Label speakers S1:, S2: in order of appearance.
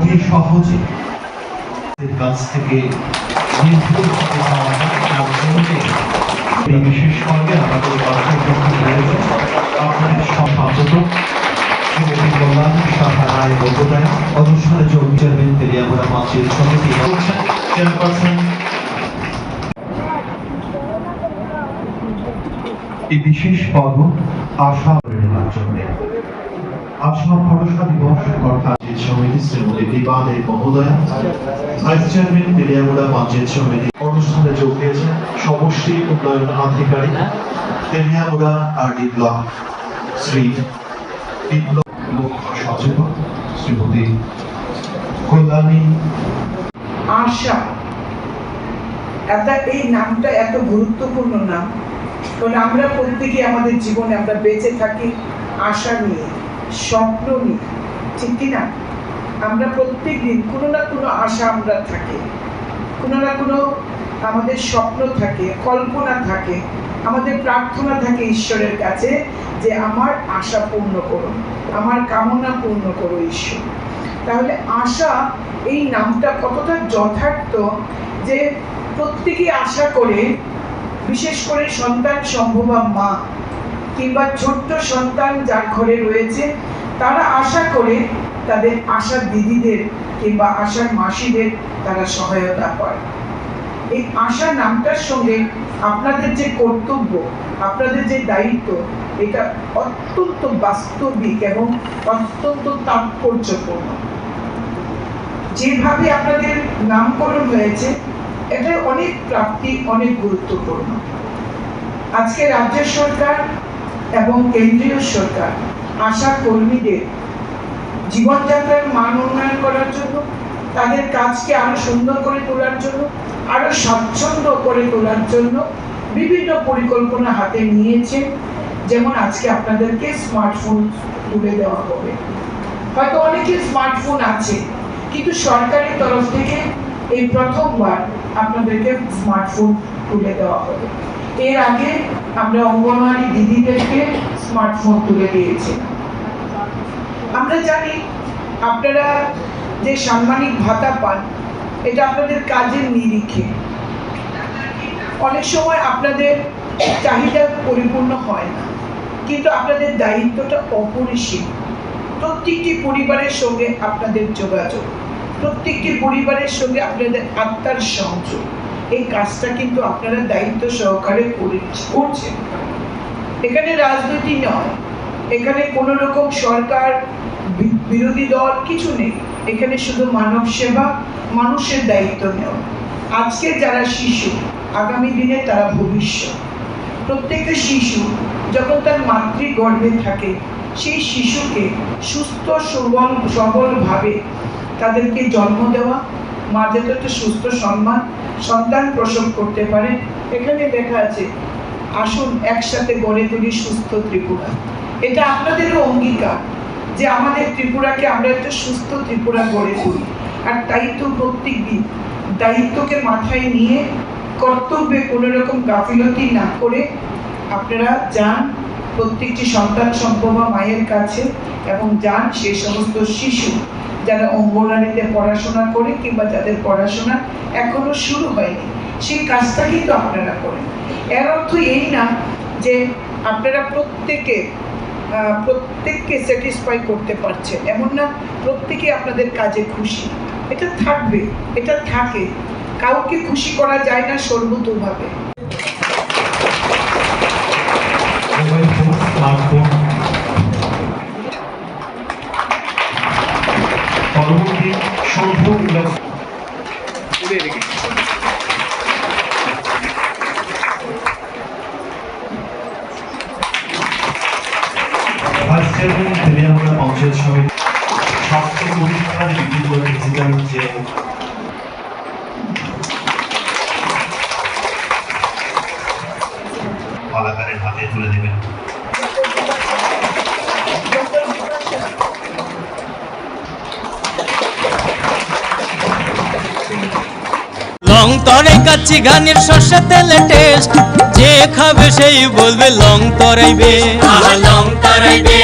S1: অতি সহজে কাছ থেকে এই বিশেষ সঙ্গে আমাদের আপনাদের সম্পাদক অনুষ্ঠানে যোগ দিবেন তেলিয়ামুড়া মসজিদ সমিতি চেয়ারপারসন। এই বিশেষ পর্ব আশা নেওয়ার জন্য আশা ভরসা দিবস অর্থাৎ সমিতি শ্রীমতী বিবাদে মহোদয়া ভাইস চেয়ারম্যান তেলিয়ামুড়া পঞ্চায়েত সমিতি অনুষ্ঠানে যোগ দিয়েছেন সমষ্টি উন্নয়ন আধিকারিক তেলিয়ামুড়া আরডি ব্লক শ্রী বিপ্লব মুখ্য সচেতক শ্রীমতী কল্যাণী।
S2: আশা এই নামটা এত গুরুত্বপূর্ণ নাম, কারণ আমরা প্রত্যেকে আমাদের জীবনে আমরা বেঁচে থাকি আশা নিয়ে, স্বপ্ন নিয়ে, ঠিক কিনা? আমরা প্রত্যেক দিন কোনো না কোনো আশা আমরা থাকে, কোনো না কোনো আমাদের স্বপ্ন থাকে, কল্পনা থাকে, আমাদের প্রার্থনা থাকে ঈশ্বরের কাছে যে আমার আশা পূর্ণ করুন, আমার কামনা পূর্ণ করো ঈশ্বর। তাহলে আশা এই নামটা কতটা যথার্থ যে প্রত্যেকেই আশা করে, বিশেষ করে সন্তান সম্ভবা মা কিংবা ছোট্ট সন্তান যার ঘরে রয়েছে তারা আশা করে তাদের আশার দিদিদের কিংবা আশার মাসিদের তারা সহায়তা করে। এই আশা নামটার সঙ্গে আপনাদের যে কর্তব্য, আপনাদের যে দায়িত্ব, এটা অত্যন্ত বাস্তবিক এবং অত্যন্ত তাৎপর্যপূর্ণ। যেভাবে আপনাদের নামকরণ হয়েছে এটা অনেক প্রাপ্তি, অনেক গুরুত্বপূর্ণ। আজকে রাজ্য সরকার এবং কেন্দ্রীয় সরকার আশা কর্মীদের জীবনযাত্রার মান উন্নয়ন করার জন্য, তাদের কাজকে আরো সুন্দর করে তোলার জন্য, আরো স্বাচ্ছন্দ্য করে তোলার জন্য বিভিন্ন পরিকল্পনা হাতে নিয়েছে। যেমন আজকে আপনাদেরকে স্মার্টফোন তুলে দেওয়া হবে। হয়তো অনেকের স্মার্টফোন আছে, কিন্তু সরকারের তরফ থেকে এই প্রথমবার আপনাদেরকে স্মার্টফোন তুলে দেওয়া হবে। এর আগে আমরা অঙ্গনওয়াড়ি দিদিদেরকে স্মার্টফোন তুলে দিয়েছি। আমরা জানি আপনারা যে সাম্মানিক ভাতা পান এটা আপনাদের কাজের নিরিখে, অনেক সময় আপনাদের চাহিদা পরিপূর্ণ হয় না, কিন্তু আপনাদের দায়িত্বটা অপরিসীম। প্রত্যেকটি পরিবারের সঙ্গে আপনাদের যোগাযোগ, প্রত্যেকটি পরিবারের সঙ্গে আপনাদের আত্মার সংযোগ, এই কাজটা কিন্তু আপনারা দায়িত্ব সহকারে করছেন। এখানে রাজনীতি নয়, এখানে কোনো রকম সরকার বিরোধী দল কিছু নেই, এখানে শুধু মানব সেবা, মানুষের দায়িত্ব নেওয়া। আজকে যারা শিশু, আগামী দিনে তারা ভবিষ্যৎ। প্রত্যেকটা শিশু যখন তার মাতৃগর্ভে থাকে, সেই শিশুকে সুস্থ সবলভাবে তাদেরকে জন্ম দেওয়া, মা যাতে একটা সুস্থ সন্তান প্রসব করতে পারে। এখানে লেখা আছে আসুন একসাথে গড়ে তুলি সুস্থ ত্রিপুরা। এটা আপনাদেরও অঙ্গীকার যে আমাদের ত্রিপুরাকে আমরা একটা সুস্থ ত্রিপুরা গড়ে তুলি। আর তাই তো প্রত্যেক দিন দায়িত্বকে মাথায় নিয়ে কর্তব্যে কোনো রকম গাফিলতি না করে আপনারা যান প্রত্যেকটি সন্তান সম্ভবা মায়ের কাছে, এবং যান সেই সমস্ত শিশু যারা অঙ্গনওয়াড়িতে পড়াশোনা করে কিংবা যাদের পড়াশোনা এখনো শুরু হয়নি, সেই কাজটা কিন্তু আপনারা করেন। এর অর্থ এই না যে আপনারা প্রত্যেককে স্যাটিসফাই করতে পারছেন, এমন না। প্রত্যেকে আপনাদের কাজে খুশি, এটা থাকবে, এটা থাকে। কাউকে খুশি করা যায় না সর্বতোভাবে।
S1: পরবর্তী তেলিয়ামুড়া পঞ্চায়েত সমিতি স্বাস্থ্য পরীক্ষার ডিজিটাল যে কলাকারের হাতে তুলে দেবেন।
S3: লং তরাই কাচ্চি ঘানির সর্ষে তেলে টেস্ট, যে খাবে সেই বলবে লং তরাইবে, লং তরাইবে।